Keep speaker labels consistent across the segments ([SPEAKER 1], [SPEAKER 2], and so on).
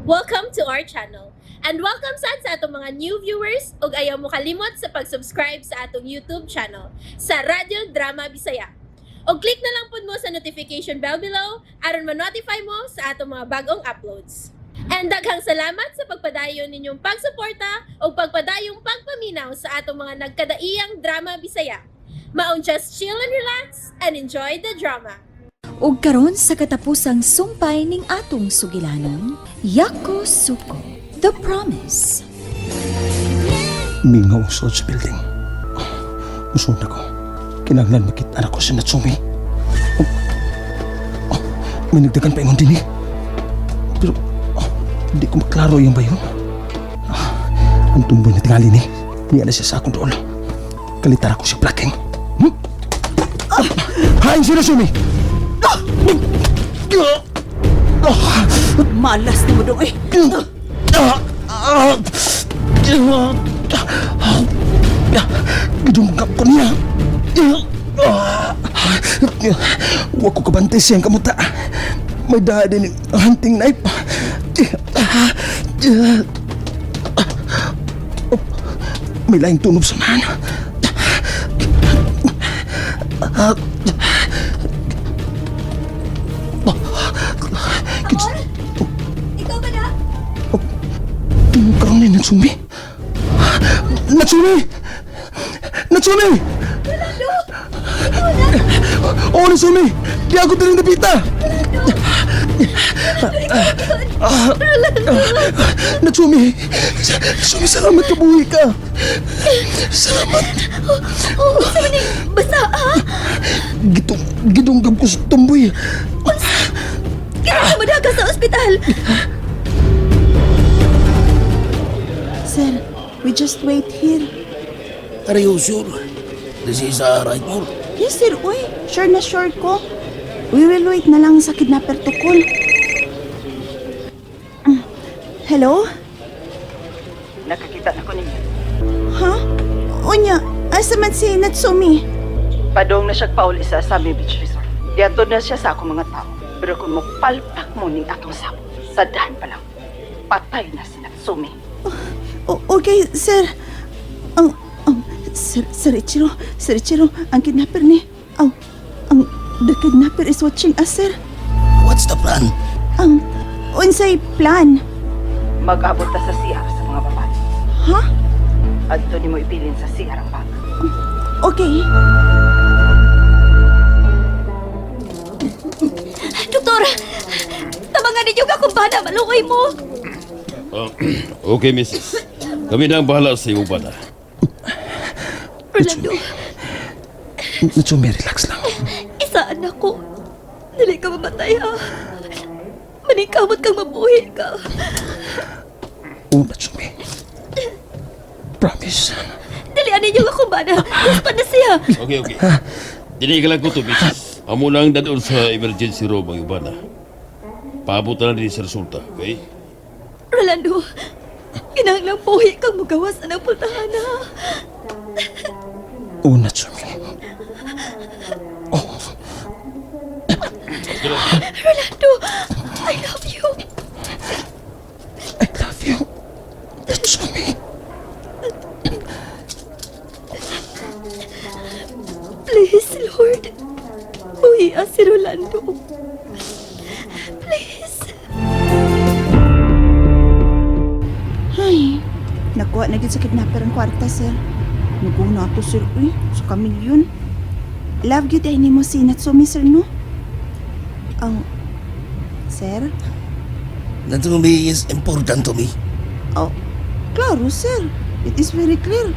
[SPEAKER 1] Welcome to our channel. And welcome sa atong mga new viewers ug ayaw mo kalimot sa pag-subscribe sa atong YouTube channel sa Radio Drama Bisaya. O click na lang pud mo sa notification bell below aron ma-notify mo sa atong mga bagong uploads. And daghang salamat sa pagpadayon ninyong pagsuporta o pagpadayong pagpaminaw sa atong mga nagkadaiyang Drama Bisaya. Maong just chill and relax and enjoy the drama.
[SPEAKER 2] Ug karon sa katapusang sumpay ning atong sugilanon, Yako Suko, The Promise.
[SPEAKER 3] Mingaw sa building. Musun ako. Kinahanglan makita anak ko si Natsumi. May nagdagan pa ingon din eh. Pero hindi ko maklaro yung ba yun. Ang tumboy na tingali ni. Niya na siya sa akong doon. Kalitara ko siya plaking. Hain si Natsumi!
[SPEAKER 2] Malas ni mo dong eh.
[SPEAKER 3] Gidunggap ko niya. Huwag ko kabantay siyang kamuta. May daan din ang hunting knife. May laing tunog sa man.
[SPEAKER 2] Ikaw ba na?
[SPEAKER 3] Karoon na Natsumi. Natsumi! Natsumi! Oo, Natsumi! Di ako din napita! Natsumi! Natsumi, salamat ka, buhay ka! Salamat!
[SPEAKER 2] Basta ah!
[SPEAKER 3] Gidunggab ko sa tumboy.
[SPEAKER 2] Kailangan mo na ka sa ospital! Sir, we just wait here.
[SPEAKER 4] Are you sure? This is a right move?
[SPEAKER 2] Yes, sir. Uy, sure na sure ko. We will wait na lang sa kidnapper to call. Hello?
[SPEAKER 5] Nakakita na ko ninyo.
[SPEAKER 2] Ha? Unya, asa man si Natsumi?
[SPEAKER 5] Padong na siya pauli sa Sami Beach Resort. Diyato na siya sa akong mga tao. Pero kung mapalpak mo ning atong sapo, sa daan pa lang, patay na si Natsumi.
[SPEAKER 2] Okay, sir. Sir Ichiro, ang kidnapper ni, the kidnapper is watching us, sir.
[SPEAKER 4] What's the plan?
[SPEAKER 2] Unsay plan?
[SPEAKER 5] Mag-abot ta sa CR sa mga babae.
[SPEAKER 2] Ha?
[SPEAKER 5] At doon mo ipilin sa CR ang bag.
[SPEAKER 2] Okay. Doktor! Tabangan ninyo ka kung bana malukoy mo!
[SPEAKER 6] Okay, Mrs. Kami na ang bahala sa iyong bata.
[SPEAKER 2] Orlando,
[SPEAKER 3] Natsumi, relax lang.
[SPEAKER 2] isaan ako. Dili ka mamatay, ha? Manikamot kang mabuhay ka.
[SPEAKER 3] Oo, Natsumi. Promise.
[SPEAKER 2] Dalian ninyo ka kung bana. Huspan na siya.
[SPEAKER 6] Okay. Dili ka lang ko to, Mrs. Amo na ang dadon sa emergency room ang iyong bata. Paabot na rin sa resulta, okay?
[SPEAKER 2] Rolando, kinahanglang buhay kang magawas ng pultahan, ha?
[SPEAKER 3] Oo, Natsumi. Oo.
[SPEAKER 2] Rolando, I love you.
[SPEAKER 3] I love you. Natsumi.
[SPEAKER 2] Please, Lord. Buhian si Rolando. Please. Ay, nakuha na sa kidnapper ang kwarta, sir. Naguna to, sir. Uy, sa kamilyon. Love you dahil mo si Natsumi, sir, no? Sir?
[SPEAKER 4] Natsumi is important to me.
[SPEAKER 2] Oh, klaro, sir. It is very clear.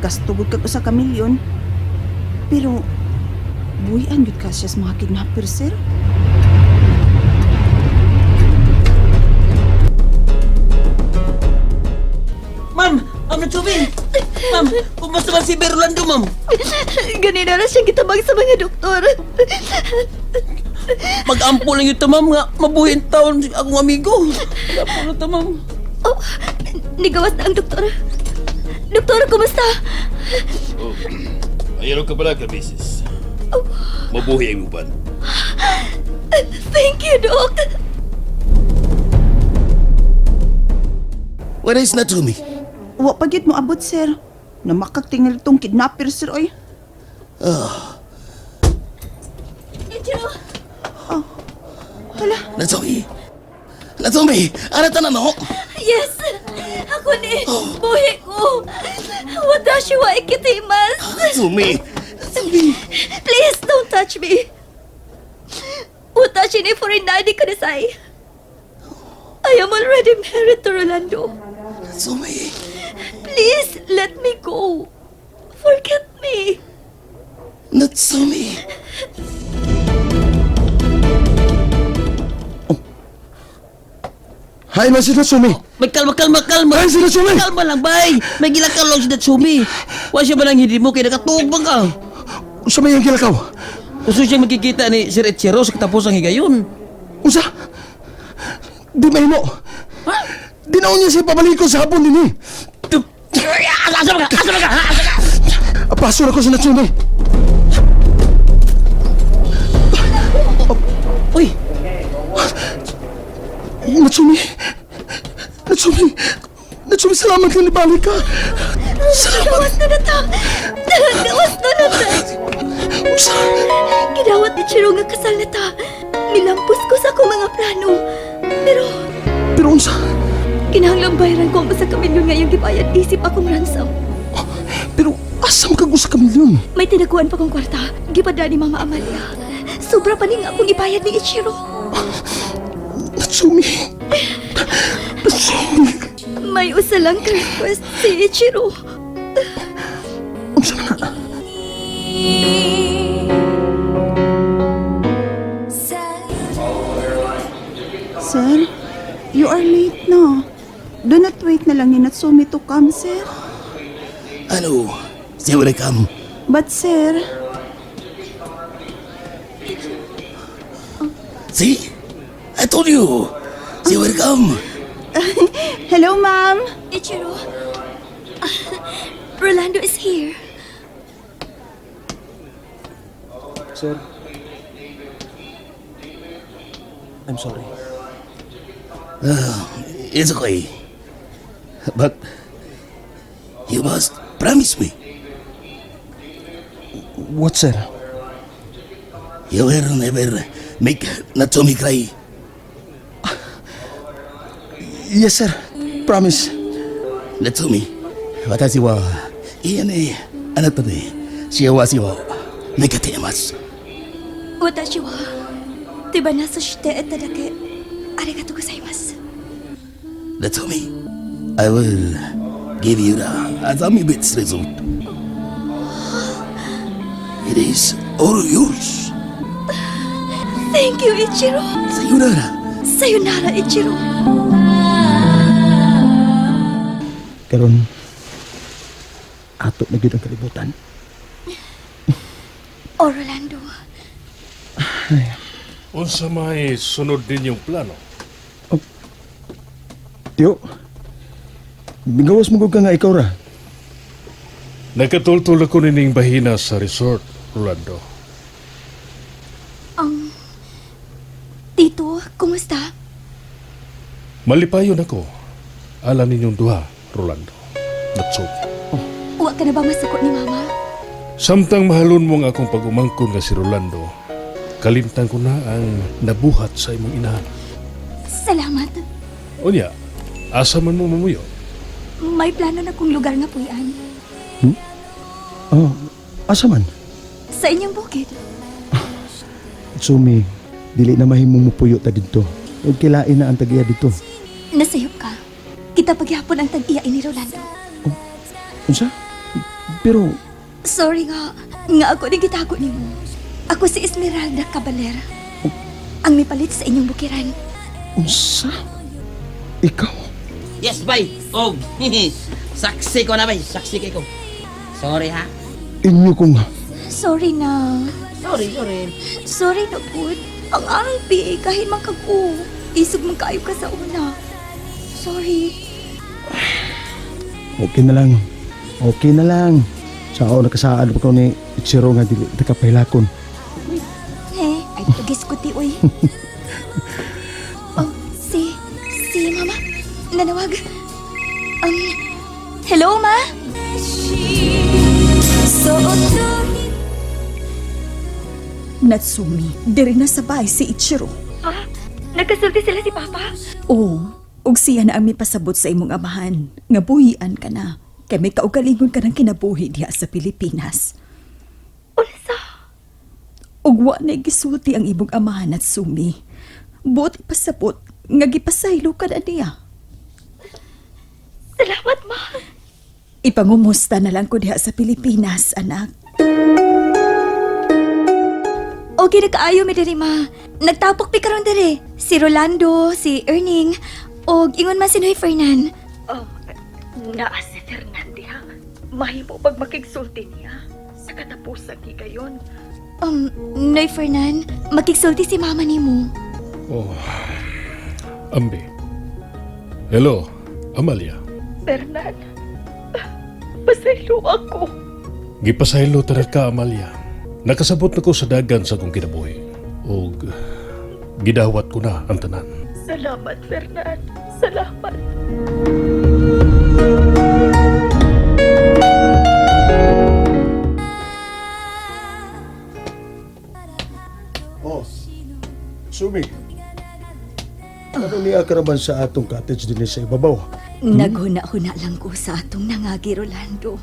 [SPEAKER 2] Kastugod ka ko sa kamilyon. Pero, buhian yun ka siya sa mga kidnapper, sir.
[SPEAKER 4] Ma'am! Ang Natsumi! Ma'am! Kumusta man si Berlando, ma'am?
[SPEAKER 2] Ganina na siya gitabag sa mga doktor.
[SPEAKER 4] Mag-ampo lang yun ma'am, nga mabuhin taon si akong amigo. Mag-ampo lang ito, ma'am.
[SPEAKER 2] Oh, nigawas na ang doktor. Doktor, kumusta?
[SPEAKER 6] Ayaw ka pala ka, Mrs. Mabuhay ang uban.
[SPEAKER 2] Thank you, Doc.
[SPEAKER 7] Where is Natsumi?
[SPEAKER 2] Wa pagit mo abot, sir. Na makagtingil tong kidnapper, sir, oy.
[SPEAKER 1] Ichiro!
[SPEAKER 2] Hala,
[SPEAKER 7] Natsumi! Natsumi! Anata na no?
[SPEAKER 1] Yes! Ako ni! Buhi ko! Watashi wa ikitimasu!
[SPEAKER 7] Natsumi!
[SPEAKER 1] Please don't touch me! Watashi ni Furinadi Kudasai! I am already married to Rolando.
[SPEAKER 7] Natsumi!
[SPEAKER 1] Please let me go. Forget me.
[SPEAKER 7] Natsumi!
[SPEAKER 3] Hay na si Natsumi!
[SPEAKER 4] May kalma.
[SPEAKER 3] Ay, si Natsumi!
[SPEAKER 4] Kalma lang, bay. May gilakaw lang si Natsumi. Wa siya ba nang hindi mo kaya nakatubang ka?
[SPEAKER 3] Unsa may ang kilakaw?
[SPEAKER 4] Gusto siyang magkikita ni Sir Ichiro sa katapos ang higayon.
[SPEAKER 3] Unsa? Di mahimo.
[SPEAKER 4] Ha?
[SPEAKER 3] Di na niya siya pabalikon sa hapon din eh.
[SPEAKER 4] Asa ka?
[SPEAKER 3] Apaso na ko si Natsumi.
[SPEAKER 4] Uy,
[SPEAKER 3] Natsumi! Natsumi, salamat ka nibalik ka!
[SPEAKER 1] Gawas na ta. Gawas na ta.
[SPEAKER 3] Unsa?
[SPEAKER 1] Gidawat ni Chiro nga kasal na ta. Nilampos ko sa akong mga plano.
[SPEAKER 3] Pero unsa?
[SPEAKER 1] Kinahanglang bayaran ko ang basta kamilyon ngayong gibayad isip akong ransom.
[SPEAKER 3] Pero asam ka sa kamilyon?
[SPEAKER 1] May tinakuan pa kong kwarta. Gipada ni Mama Amalia. Sobra pa ning akong ibayad ni Ichiro.
[SPEAKER 3] Natsumi!
[SPEAKER 1] May usa lang ka request si Ichiro.
[SPEAKER 3] Unsa na?
[SPEAKER 2] sir. You are late na. Do not wait na lang ni Natsumi to come, sir.
[SPEAKER 7] Ano? Say welcome.
[SPEAKER 2] But, sir,
[SPEAKER 7] See? I told you. Say welcome.
[SPEAKER 2] hello, ma'am.
[SPEAKER 1] Ichiro, Rolando is here.
[SPEAKER 3] Sir, I'm sorry.
[SPEAKER 7] It's okay. But you must promise me
[SPEAKER 3] What, sir?
[SPEAKER 7] you will never make Natsumi cry.
[SPEAKER 3] Yes, sir. Promise.
[SPEAKER 7] Natsumi, 私は家にあなたで幸せを願っています。
[SPEAKER 1] 私は手放させていただけありがとうございます。
[SPEAKER 7] Natsumi, I will give you the Azami Bits result. It is all yours.
[SPEAKER 1] Thank you, Ichiro.
[SPEAKER 7] Sayonara.
[SPEAKER 1] Sayonara, Ichiro.
[SPEAKER 3] Karon, ato na gyud ang kalibutan.
[SPEAKER 1] O Rolando,
[SPEAKER 8] Unsa may sunod din yung plano?
[SPEAKER 3] Tiyo, bigawas mo ka nga ikaw ra.
[SPEAKER 8] Nagkatultul ako nining bahina sa resort, Rolando.
[SPEAKER 1] Tito, kumusta?
[SPEAKER 8] Malipayon ako. Alam ninyong duha, Rolando. Natsumi.
[SPEAKER 1] Huwag ka na ba masukot ni Mama?
[SPEAKER 8] Samtang mahalon mo nga akong pag-umangkon nga si Rolando, kalimtan ko na ang nabuhat sa imong inahan.
[SPEAKER 1] Salamat.
[SPEAKER 8] Unya, asa man mo mamuyo?
[SPEAKER 1] May plano na kong lugar nga puyan.
[SPEAKER 3] Oh, asa man?
[SPEAKER 1] Sa inyong bukid.
[SPEAKER 3] Sumi, dili na mahimong mupuyo ta dito. Ug kilain na ang tagiya dito.
[SPEAKER 1] Nasayop ka. Kita paghihapon ang tag-iya ni Rolando.
[SPEAKER 3] Unsa? Pero
[SPEAKER 1] Sorry nga. Nga ako din gitago ni mo. Ako si Esmeralda Caballera. Ang mipalit sa inyong bukiran.
[SPEAKER 3] unsa? Ikaw?
[SPEAKER 4] yes, bay. Og, saksi ko na, bay. Saksi ko. Sorry, ha?
[SPEAKER 3] Inyo kong
[SPEAKER 1] Sorry na.
[SPEAKER 4] Sorry.
[SPEAKER 1] Sorry na, Bud. Ang arang pi, kahit man kag-o. Isog man kayo ka sa una. Sorry.
[SPEAKER 3] okay na lang. Okay na lang. Sa ako nakasaad pa ko ni Ichiro nga dili nakapailakon.
[SPEAKER 1] Ay tugis ko ti, uy. Oh, si Mama. Nanawag.
[SPEAKER 9] Hello, Ma?
[SPEAKER 10] Natsumi, diri na sabay si Ichiro.
[SPEAKER 9] Nagkasulti sila si Papa?
[SPEAKER 10] Oo, ug siya na ang mipasabot sa imong amahan, nga buhian ka na. Kay may kaugalingon ka ng kinabuhi diha sa Pilipinas.
[SPEAKER 9] Unsa?
[SPEAKER 10] Ug wa na gisulti ang imong amahan at sumi. Buot pasabot, nga gipasaylo ka na niya.
[SPEAKER 9] Salamat, Ma.
[SPEAKER 10] Ipangumusta na lang ko diha sa Pilipinas, anak.
[SPEAKER 9] Okay na kaayo mi diri, Ma. Nagtapok pi karon diri. Si Rolando, si Erning, og ingon man si Noy Fernan.
[SPEAKER 5] Oh, naa si Fernandia. Mahimo pag makigsulti niya. Sa katapusan gigayon.
[SPEAKER 9] Noy Fernan, makigsulti si Mama nimo.
[SPEAKER 8] Oh, Ambi. Hello, Amalia.
[SPEAKER 5] Fernan, pasaylo ako.
[SPEAKER 8] Gipasaylo tanan ka, Amalia. Nakasabot na ko sa dagan sa kong kinabuhi. O gidawat ko na ang tanan.
[SPEAKER 5] Salamat, Fernan. Salamat.
[SPEAKER 3] Oh, Sumi. Ano niya karaman sa atong cottage din sa ibabaw?
[SPEAKER 10] Naghuna-huna lang ko sa atong nangagi, Rolando.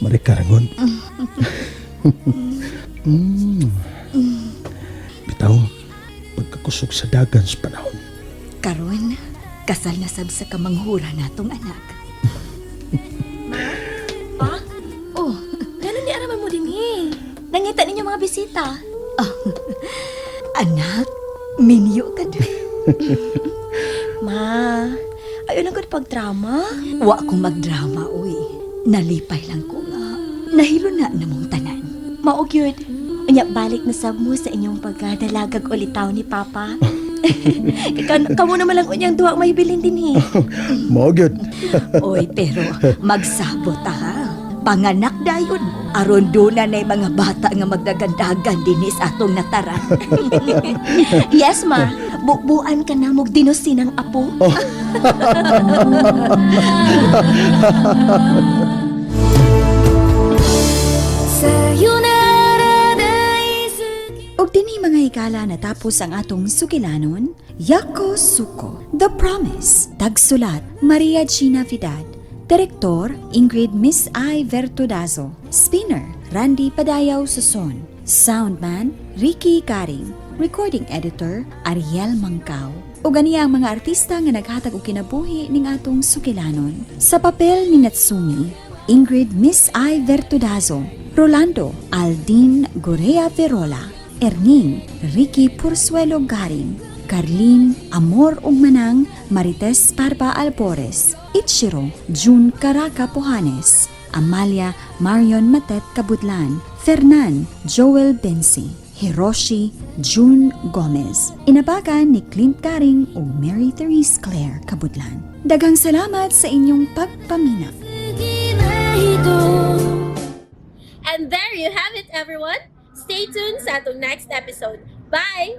[SPEAKER 3] Marikarangon. Bitaw, pagkakusog sa dagan sa panahon.
[SPEAKER 10] Karon, kasal na sab sa kamanghura natong anak.
[SPEAKER 9] Ganun di araman mo din Nangita ninyo mga bisita.
[SPEAKER 10] Anak, minyo ka din.
[SPEAKER 9] Ma, ayaw lang ko na pagdrama.
[SPEAKER 10] Wa ko magdrama, uy. Nalipay lang ko nga. Nahilo na namong tanan.
[SPEAKER 9] Maog yun. Unya, balik na sab mo sa inyong pagdalagag ulitaw ni Papa. Kamu naman lang unyang duwag may bilin din
[SPEAKER 3] Mao gyud.
[SPEAKER 10] Oy, pero magsabot ha. Panganak dayon mo. Aron doon na mga bata nga magdagandagan dinis atong nataran.
[SPEAKER 9] Yes, Ma. Bukbuan ka na mog dinusin ang apo.
[SPEAKER 10] Og dinhi mga higala natapos ang atong sugilanon, Yako Suko, The Promise, tagsulat Maria Gina Vidal, Direktor Ingrid Miss I. Vertudazo, Spinner Randy Padayaw Suson, Soundman Ricky Garing, Recording Editor Ariel Mangkaw. O ganiya ang mga artista nga naghatag og kinabuhi ning atong sugilanon. Sa papel ni Natsumi, Ingrid Miss I. Vertudazo, Rolando Aldin Gorea Verola, Erning Ricky Pursuelo Garing, Carlin Amor Ugmanang Marites Parba Albores, Ichiro June Caraca Pohanes, Amalia Marion Matet Kabudlan, Fernan Joel Bensi, Hiroshi June Gomez. Inabagan ni Clint Garing o Mary Therese Claire Kabudlan. Daghang salamat sa inyong pagpamina.
[SPEAKER 1] And there you have it, everyone. Stay tuned sa atong next episode. Bye!